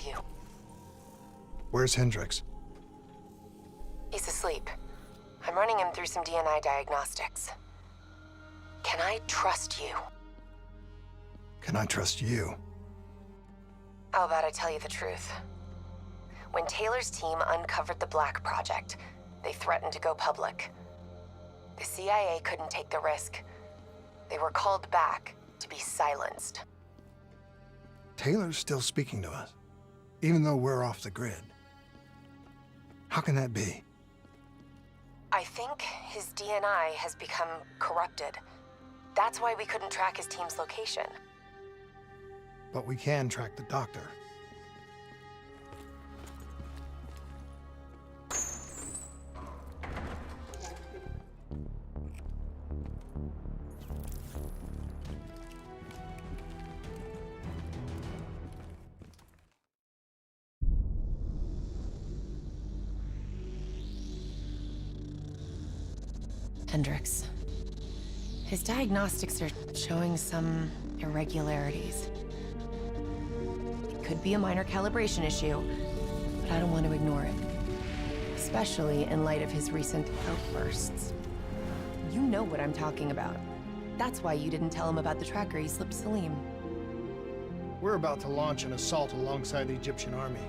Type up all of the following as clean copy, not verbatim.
you. Where's Hendricks? He's asleep. I'm running him through some DNA diagnostics. Can I trust you? Can I trust you? How about I tell you the truth? When Taylor's team uncovered the Black Project, they threatened to go public. The CIA couldn't take the risk. They were called back to be silenced. Taylor's still speaking to us, even though we're off the grid. How can that be? I think his DNA has become corrupted. That's why we couldn't track his team's location. But we can track the doctor. Hendricks. His diagnostics are showing some irregularities. It could be a minor calibration issue, but I don't want to ignore it. Especially in light of his recent outbursts. You know what I'm talking about. That's why you didn't tell him about the tracker he slipped Salim. We're about to launch an assault alongside the Egyptian army.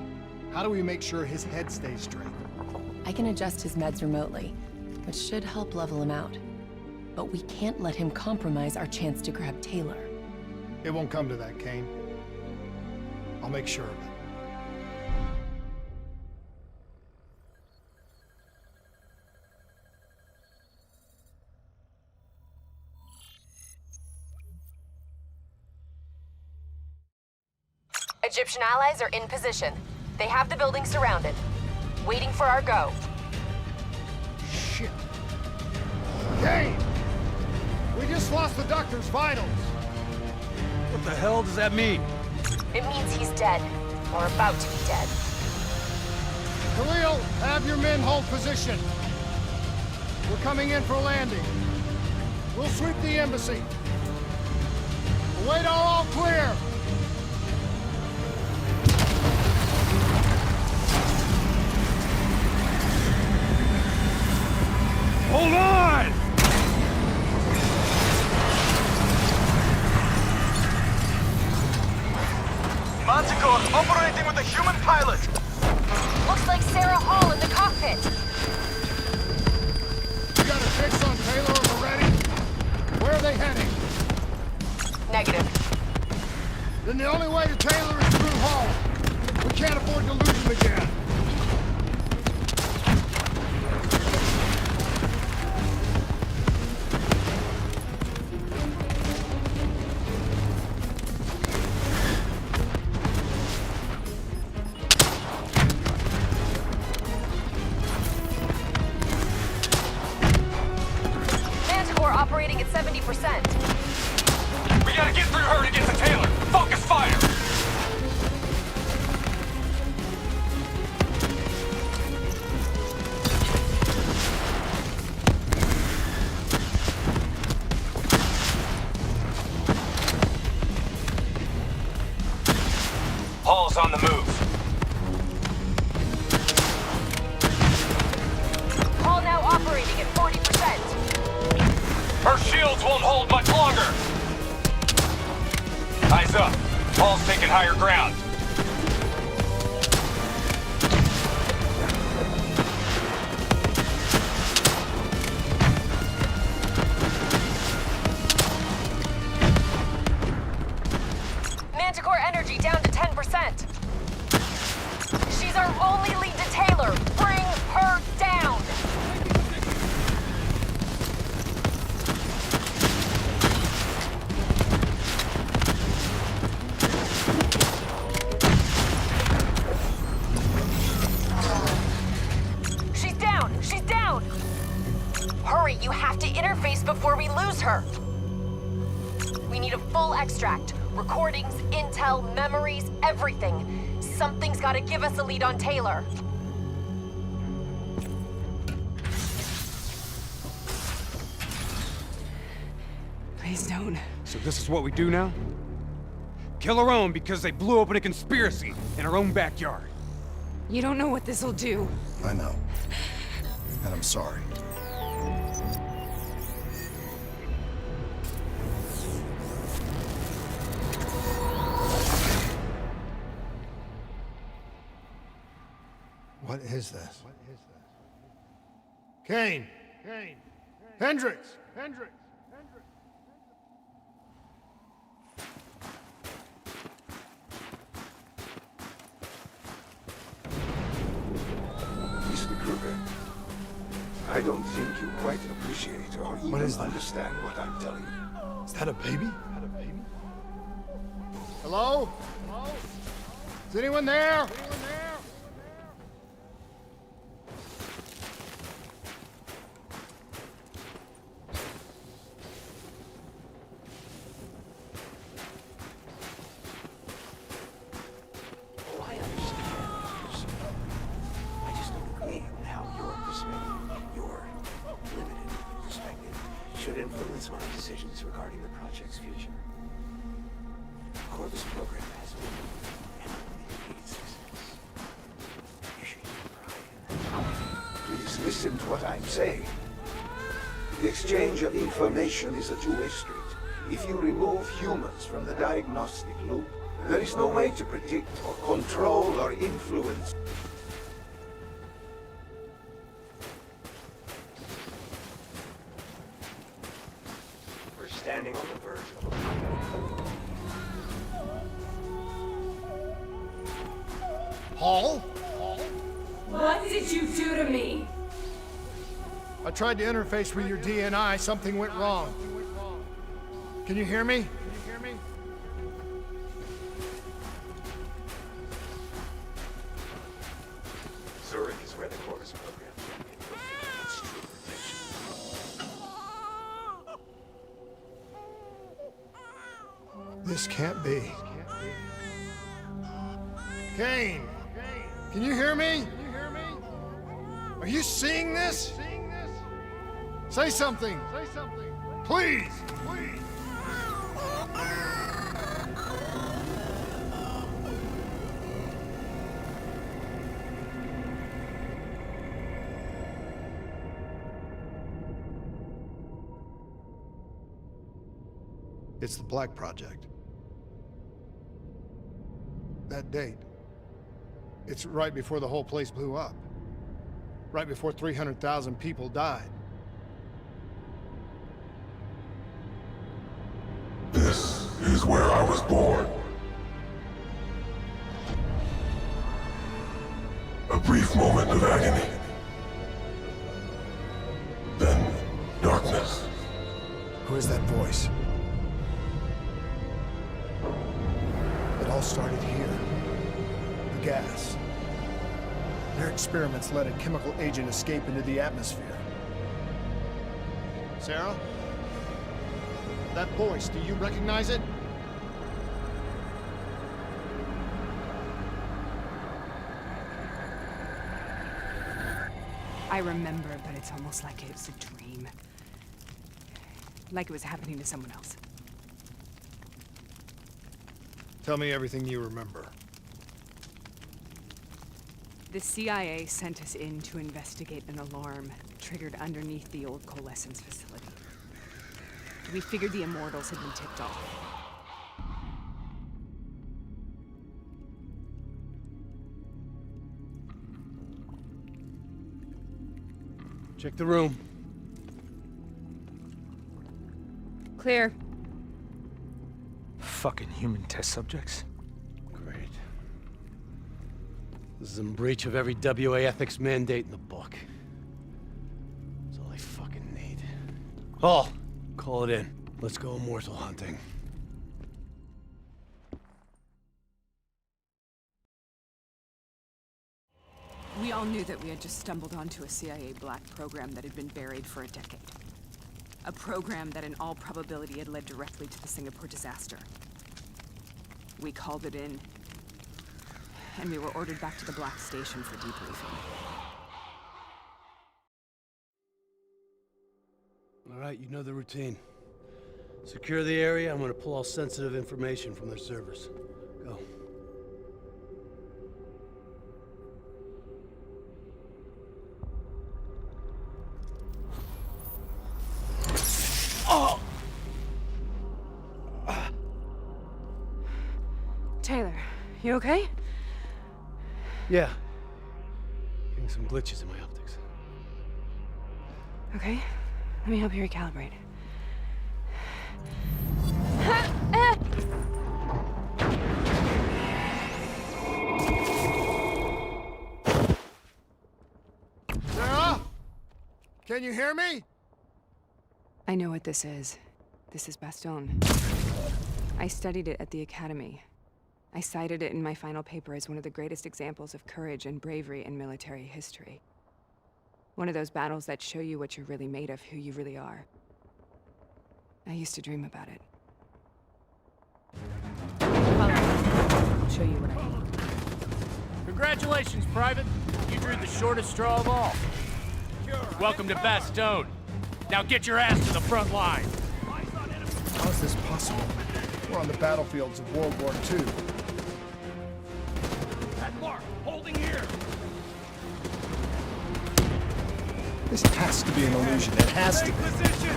How do we make sure his head stays straight? I can adjust his meds remotely, which should help level him out. But we can't let him compromise our chance to grab Taylor. It won't come to that, Kane. I'll make sure of it. Egyptian allies are in position. They have the building surrounded, waiting for our go. Shit. Kane! We just lost the doctor's vitals. What the hell does that mean? It means he's dead, or about to be dead. Khalil, have your men hold position. We're coming in for landing. We'll sweep the embassy. Await all clear. Hold on! Manticore operating with a human pilot. Looks like Sarah Hall in the cockpit. You got a fix on Taylor already? Where are they heading? Negative. Then the only way to Taylor is through Hall. We can't afford to lose him again. Operating at 70%. We gotta get through her to get to Taylor. Focus fire! Hall's on the move. Hall now operating at 40%. Her shields won't hold much longer! Eyes up. Hall's taking higher ground. Manticore energy down to 10%. She's our only lead to Taylor. Bring her down! Hurry, you have to interface before we lose her. We need a full extract. Recordings, intel, memories, everything. Something's gotta give us a lead on Taylor. Please don't. So this is what we do now? Kill our own because they blew open a conspiracy in our own backyard. You don't know what this'll do. I know. And I'm sorry. What is this? Kane! Hendricks! Mr. Kruger, I don't think you quite appreciate or even understand what I'm telling you. Is that a baby? Hello? Is anyone there? Oh, I understand. I just don't agree with how your perspective, your limited perspective, should influence my decisions regarding the project's future. Corvus program has been and will be a success. You should take pride in that. Please listen to what I'm saying. The exchange of information is a two-way street. If you remove humans from the diagnostic loop, there is no way to predict or control or influence. We're standing on the verge of a Paul? What did you do to me? I tried to interface with your DNI. Something went wrong. Can you hear me? Zurich is where the Corvus program can fulfill its true potential. This can't be. Kane! Can you hear me? Are you seeing this? Say something! Please! It's the Black Project. That date. It's right before the whole place blew up. Right before 300,000 people died. This is where I was born. A brief moment of agony. Then, darkness. Who is that voice? It all started here. The gas. Their experiments let a chemical agent escape into the atmosphere. Sarah? That voice, do you recognize it? I remember, but it's almost like it was a dream. Like it was happening to someone else. Tell me everything you remember. The CIA sent us in to investigate an alarm triggered underneath the old coalescence facility. We figured the Immortals had been tipped off. Check the room. Clear. Fucking human test subjects. Great. This is in breach of every WA ethics mandate in the book. That's all they fucking need. Oh, call it in. Let's go immortal hunting. We all knew that we had just stumbled onto a CIA black program that had been buried for a decade. A program that in all probability had led directly to the Singapore disaster. We called it in, and we were ordered back to the Black Station for debriefing. All right, you know the routine. Secure the area. I'm gonna pull all sensitive information from their servers. Go. Taylor, you okay? Yeah. Getting some glitches in my optics. Okay. Let me help you recalibrate. Sarah? Can you hear me? I know what this is. This is Bastion. I studied it at the Academy. I cited it in my final paper as one of the greatest examples of courage and bravery in military history. One of those battles that show you what you're really made of, who you really are. I used to dream about it. I'll show you what I mean. Congratulations, Private. You drew the shortest straw of all. Welcome to Bastogne. Now get your ass to the front line. How is this possible? We're on the battlefields of World War II. At mark, holding here. This has to be an illusion. It has to be. Position.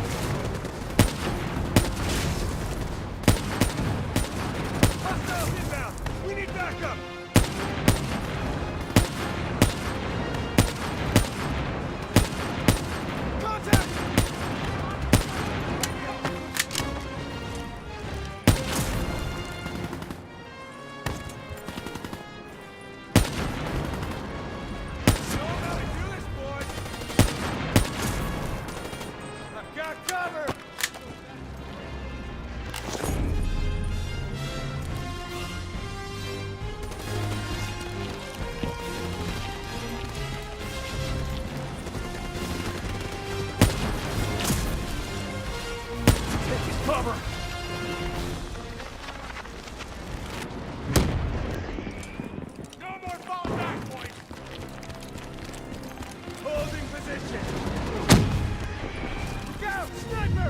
Hostiles inbound. We need backup. Contact. Show 'em how to do this, boys. I've got cover. Take his cover. No more fall back, boys. Holding position. Look out, sniper!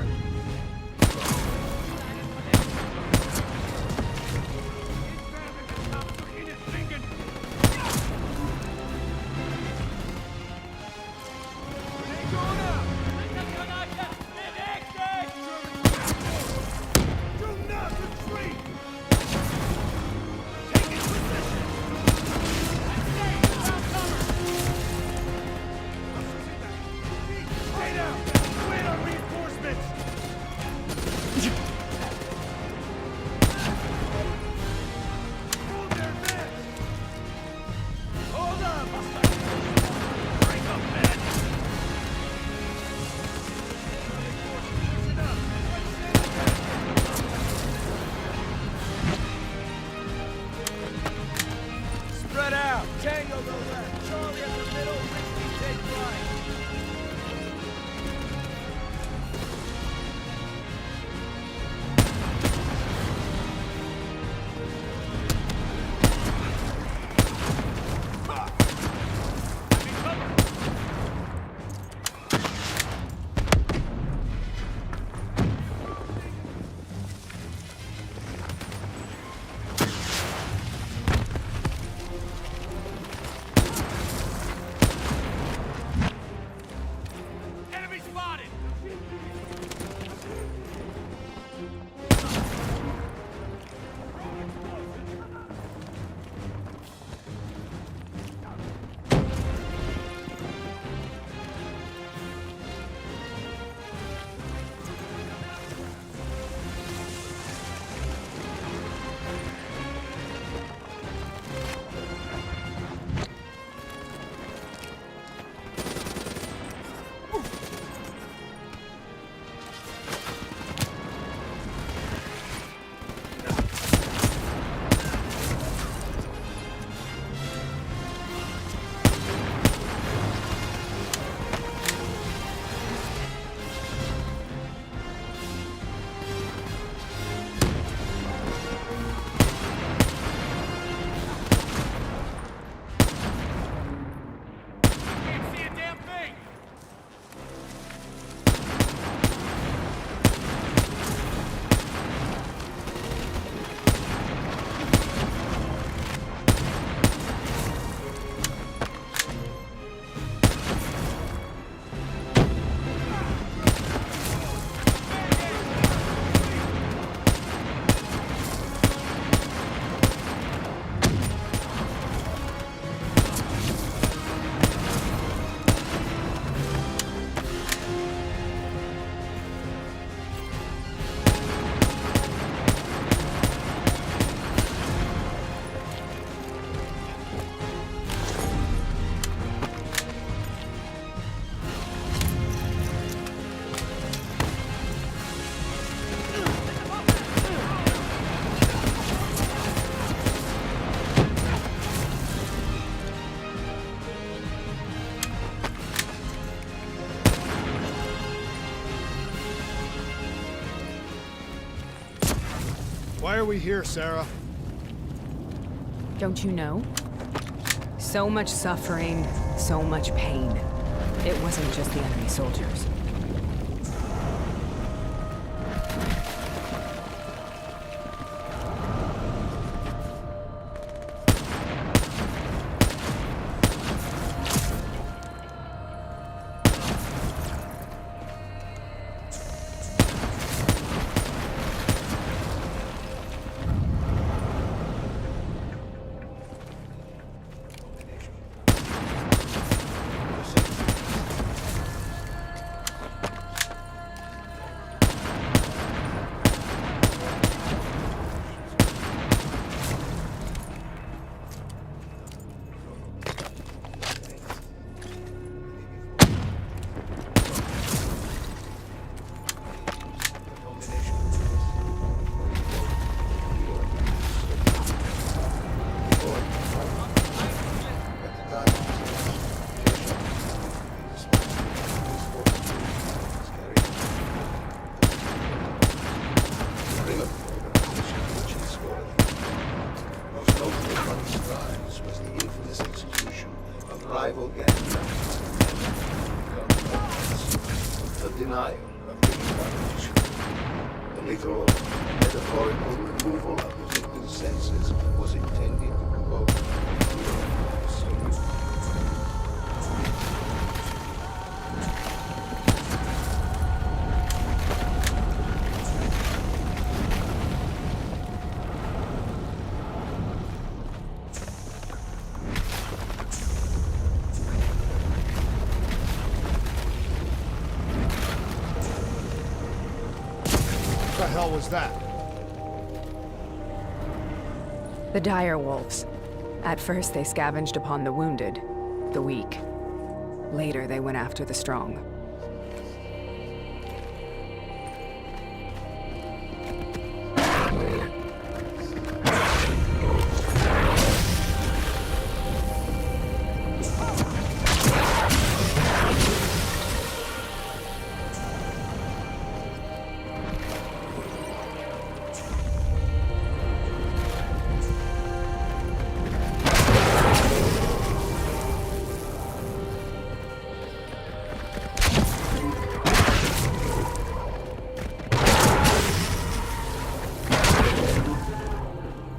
Do not retreat! Taking position! Stay down! Wait on reinforcements! Hold their men! Hold up! Break up, men! Listen up! Spread out! Tango go left! Charlie out the middle! Ricky take right! Why are we here, Sarah? Don't you know? So much suffering, so much pain. It wasn't just the enemy soldiers. rival gang the denial of the incarnation. The literal, metaphorical removal of the victim's senses was intended to provoke What the hell was that? The dire wolves. At first, they scavenged upon the wounded, the weak. Later, they went after the strong.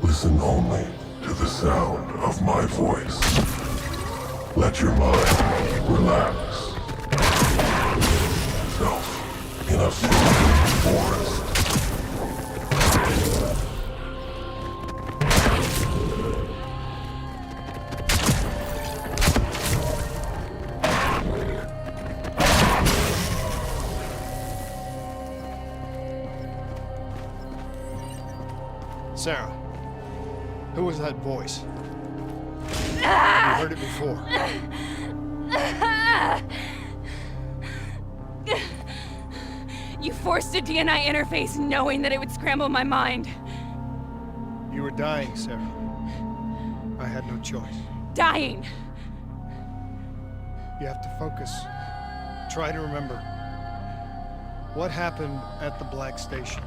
Listen only to the sound of my voice. Let your mind relax. Self in a frozen forest. Sarah, who was that voice? You heard it before. You forced a DNI interface knowing that it would scramble my mind. You were dying, Sarah. I had no choice. Dying! You have to focus. Try to remember. What happened at the Black Station?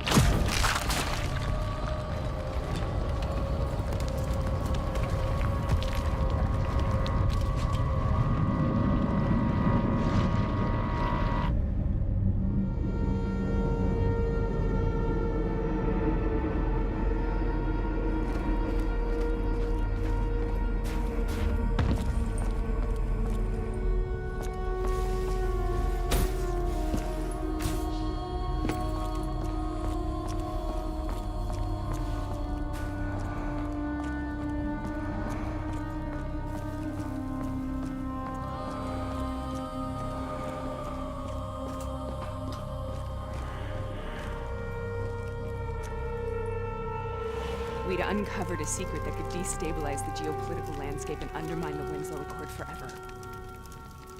We'd uncovered a secret that could destabilize the geopolitical landscape and undermine the Winslow Accord forever.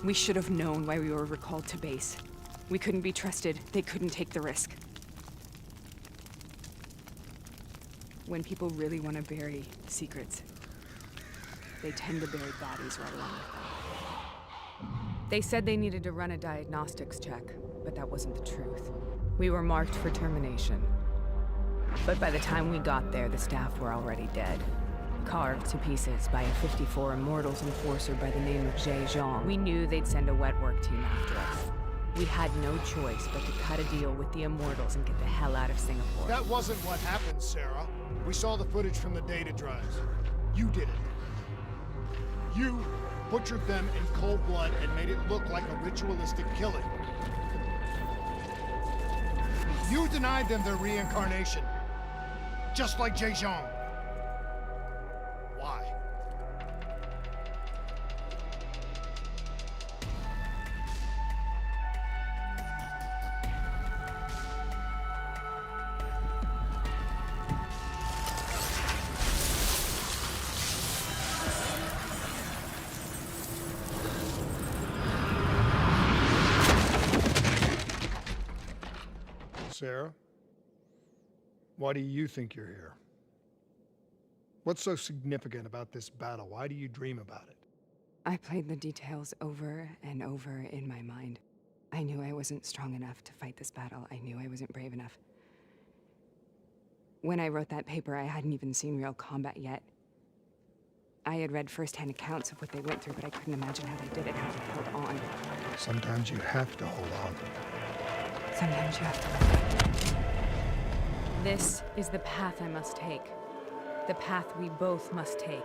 We should have known why we were recalled to base. We couldn't be trusted. They couldn't take the risk. When people really want to bury secrets, they tend to bury bodies right along with them. They said they needed to run a diagnostics check, but that wasn't the truth. We were marked for termination. But by the time we got there, the staff were already dead. Carved to pieces by a 54 Immortals enforcer by the name of Jay Zhang. We knew they'd send a wet work team after us. We had no choice but to cut a deal with the Immortals and get the hell out of Singapore. That wasn't what happened, Sarah. We saw the footage from the data drives. You did it. You butchered them in cold blood and made it look like a ritualistic killing. You denied them their reincarnation. Just like Jay Zhang. Why? Sarah, why do you think you're here? What's so significant about this battle? Why do you dream about it? I played the details over and over in my mind. I knew I wasn't strong enough to fight this battle. I knew I wasn't brave enough. When I wrote that paper, I hadn't even seen real combat yet. I had read first-hand accounts of what they went through, but I couldn't imagine how they did it, how they held on. Sometimes you have to hold on. Sometimes you have to. This is the path I must take. The path we both must take.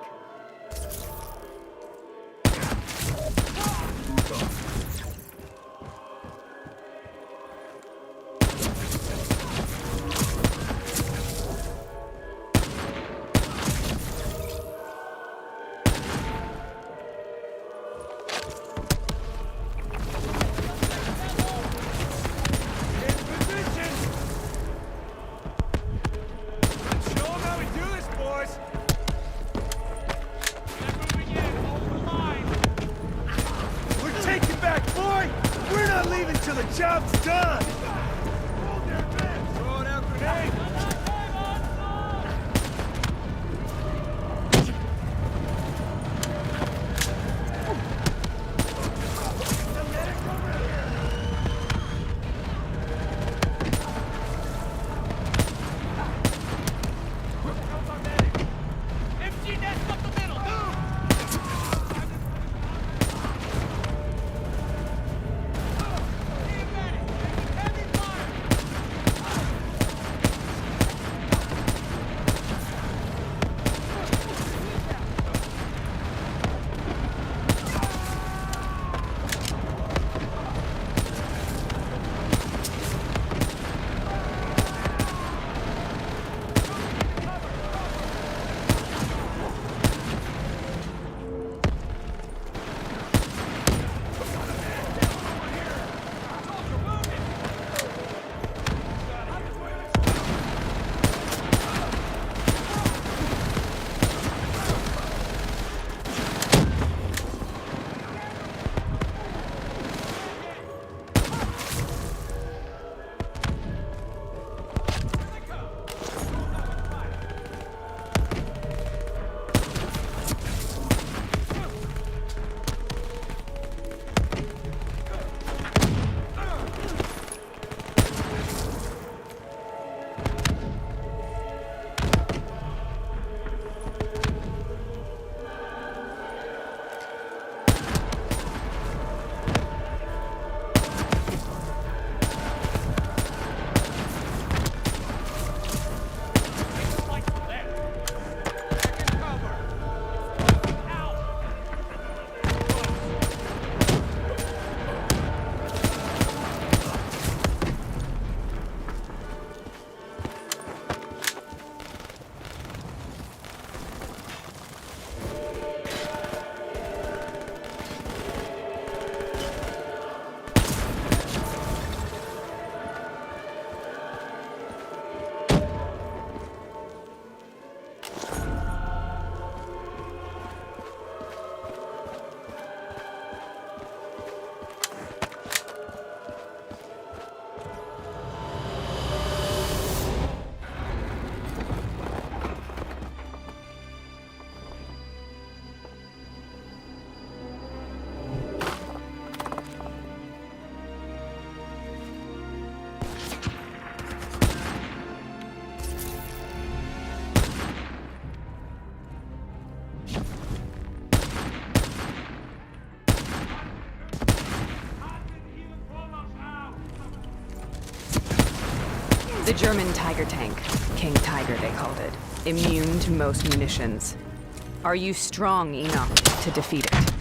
Job's done! Hold their fence! Throwing out grenade! Heavy The German Tiger tank. King Tiger, they called it. Immune to most munitions. Are you strong enough to defeat it?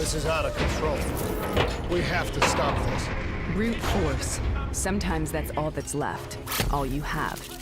This is out of control. We have to stop this. Brute force. Sometimes that's all that's left. All you have.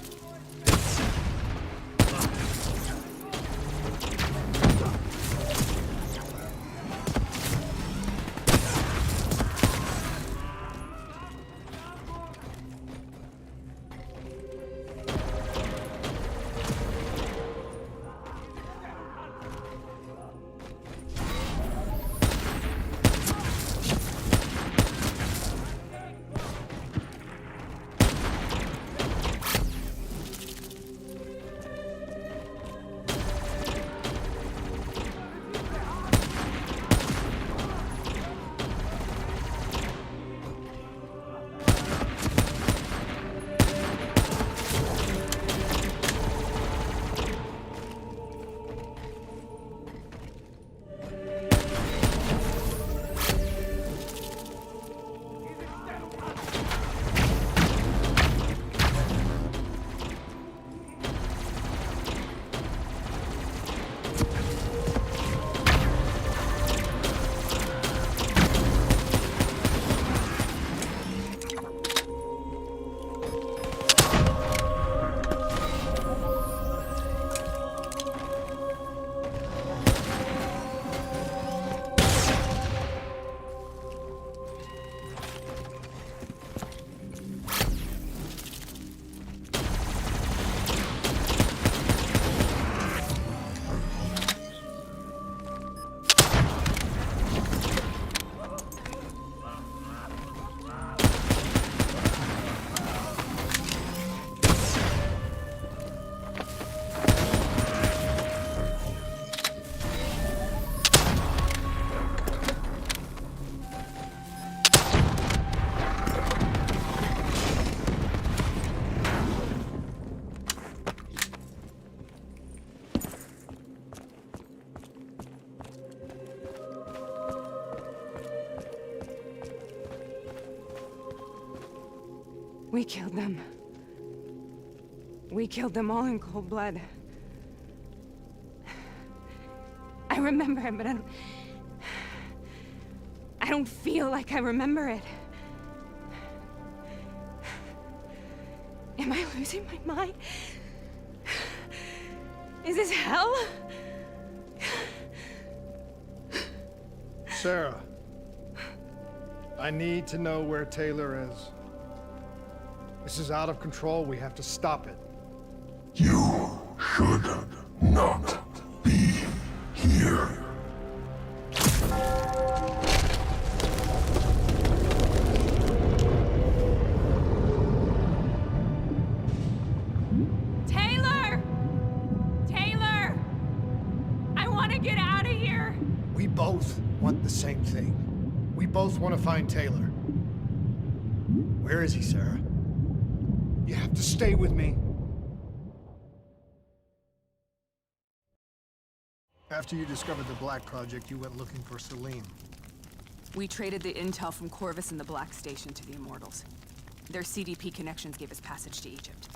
We killed them. We killed them all in cold blood. I remember it, but I don't feel like I remember it. Am I losing my mind? Is this hell? Sarah, I need to know where Taylor is. This is out of control. We have to stop it. You should not be here. Taylor! Taylor! I want to get out of here! We both want the same thing. We both want to find Taylor. Where is he, Sarah? You have to stay with me. After you discovered the Black Project, you went looking for Salim. We traded the intel from Corvus and the Black Station to the Immortals. Their CDP connections gave us passage to Egypt.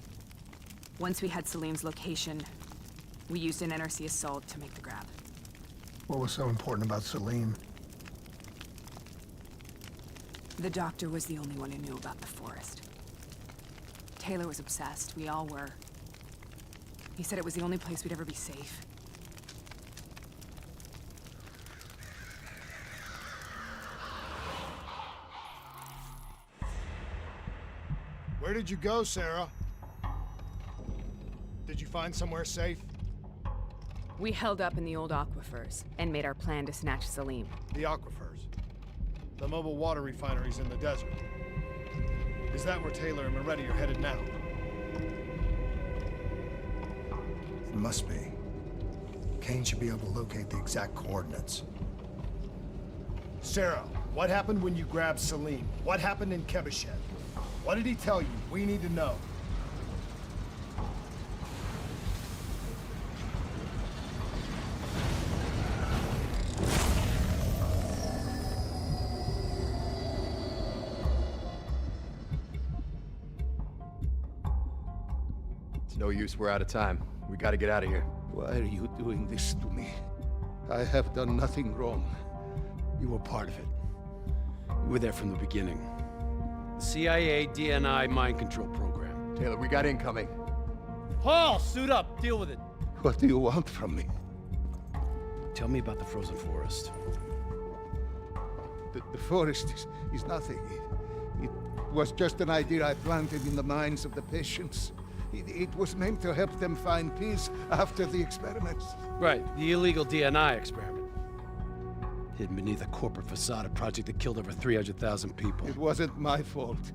Once we had Salim's location, we used an NRC assault to make the grab. What was so important about Salim? The doctor was the only one who knew about the forest. Taylor was obsessed. We all were. He said it was the only place we'd ever be safe. Where did you go, Sarah? Did you find somewhere safe? We held up in the old aquifers and made our plan to snatch Salim. The aquifers. The mobile water refineries in the desert. Is that where Taylor and Moretti are headed now? It must be. Kane should be able to locate the exact coordinates. Sarah, what happened when you grabbed Salim? What happened in Kebashet? What did he tell you? We need to know. It's no use, we're out of time. We gotta get out of here. Why are you doing this to me? I have done nothing wrong. You were part of it. You were there from the beginning. The CIA DNI mind control program. Taylor, we got incoming. Paul, suit up. Deal with it. What do you want from me? Tell me about the frozen forest. The forest is nothing. It was just an idea I planted in the minds of the patients. It was meant to help them find peace after the experiments. Right, the illegal DNI experiment. Hidden beneath a corporate facade, a project that killed over 300,000 people. It wasn't my fault.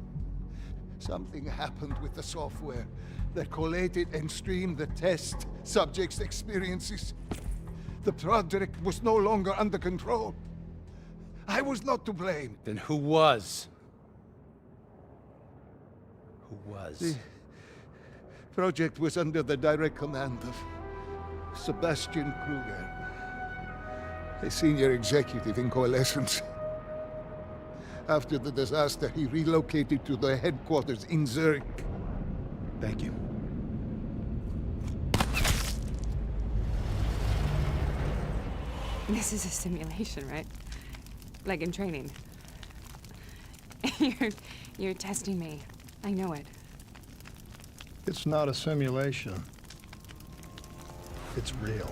Something happened with the software that collated and streamed the test subjects' experiences. The project was no longer under control. I was not to blame. Then who was? Who was? The project was under the direct command of Sebastian Kruger, a senior executive in Coalescence. After the disaster, he relocated to the headquarters in Zurich. Thank you. This is a simulation, right? Like in training. You're testing me. I know it. It's not a simulation. It's real.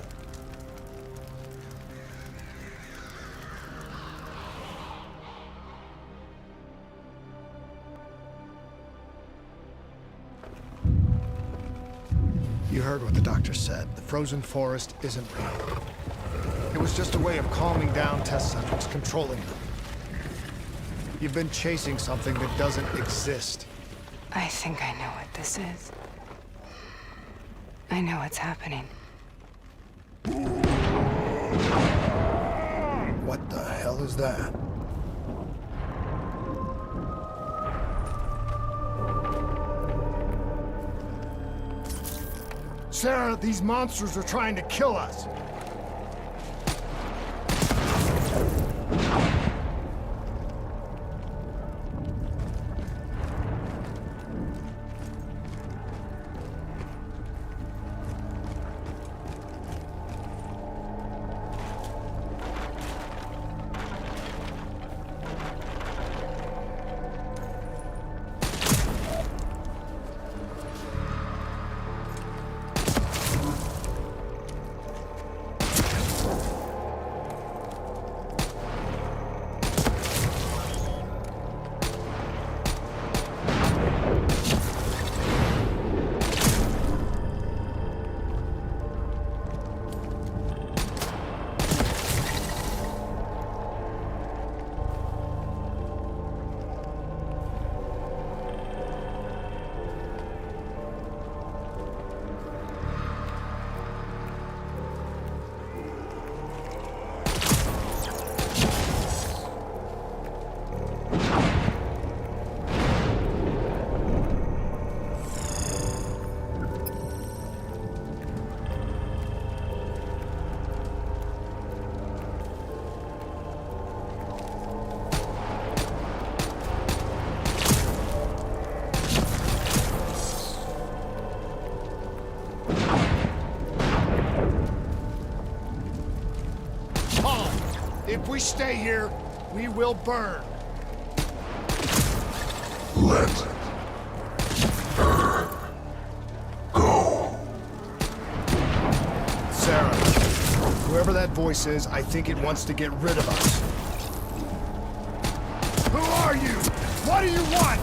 You heard what the doctor said. The frozen forest isn't real. It was just a way of calming down test subjects, controlling them. You've been chasing something that doesn't exist. I think I know what this is. I know what's happening. What the hell is that? Sarah, these monsters are trying to kill us. we stay here, we will burn. Let her go. Sarah, whoever that voice is, I think it wants to get rid of us. Who are you? What do you want?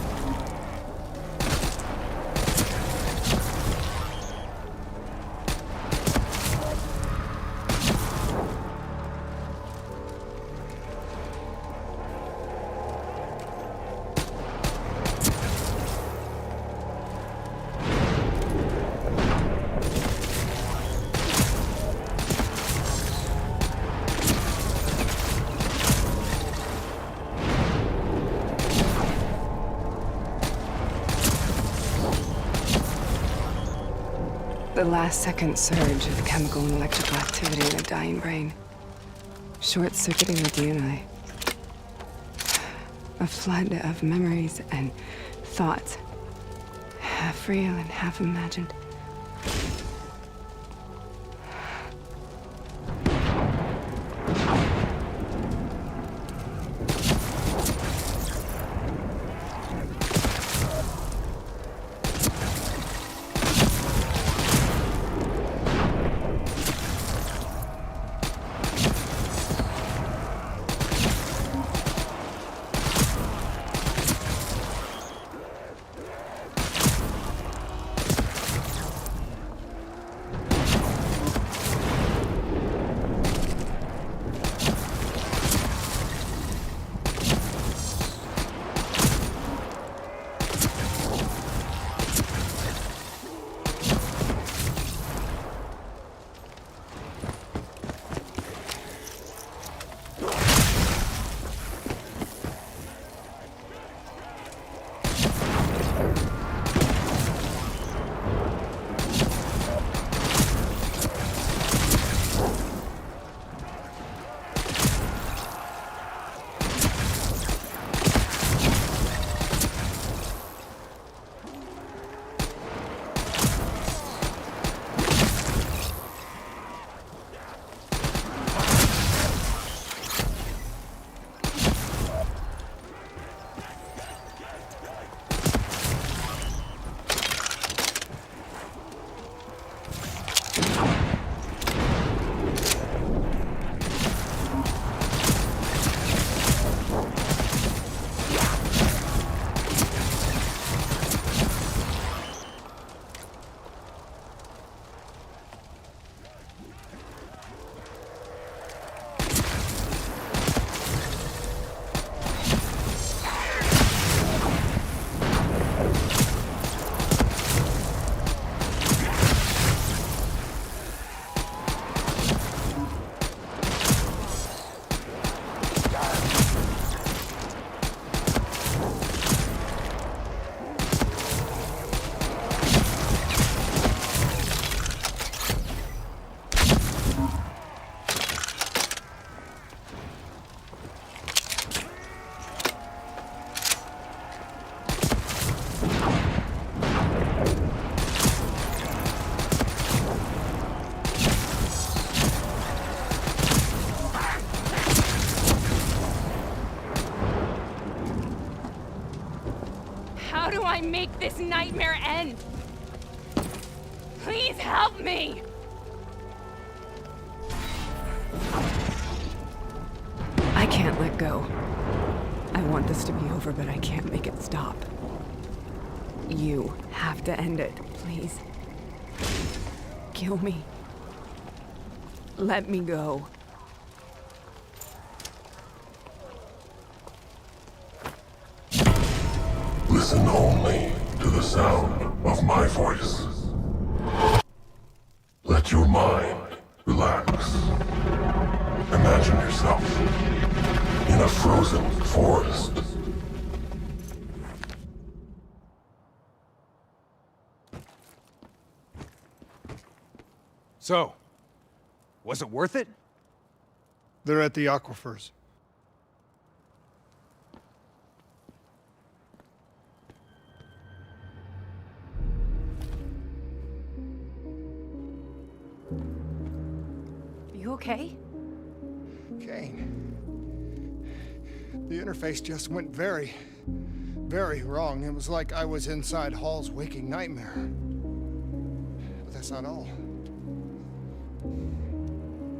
The last-second surge of chemical and electrical activity in a dying brain. Short-circuiting the DNA. A flood of memories and thoughts. Half real and half imagined. How do I make this nightmare end? Please help me! I can't let go. I want this to be over, but I can't make it stop. You have to end it, please. Kill me. Let me go. Listen only to the sound of my voice. Let your mind relax. Imagine yourself in a frozen forest. So, was it worth it? They're at the aquifers. You okay? Kane, The interface just went very, very wrong. It was like I was inside Hall's waking nightmare. But that's not all.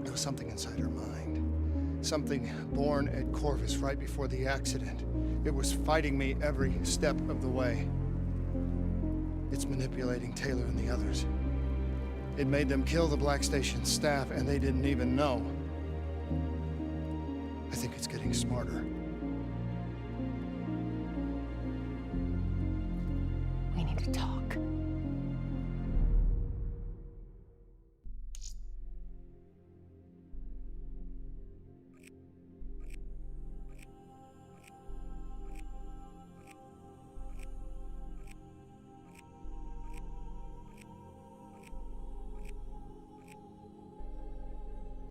There was something inside her mind. Something born at Corvus right before the accident. It was fighting me every step of the way. It's manipulating Taylor and the others. It made them kill the Black Station staff, and they didn't even know. I think it's getting smarter. We need to talk.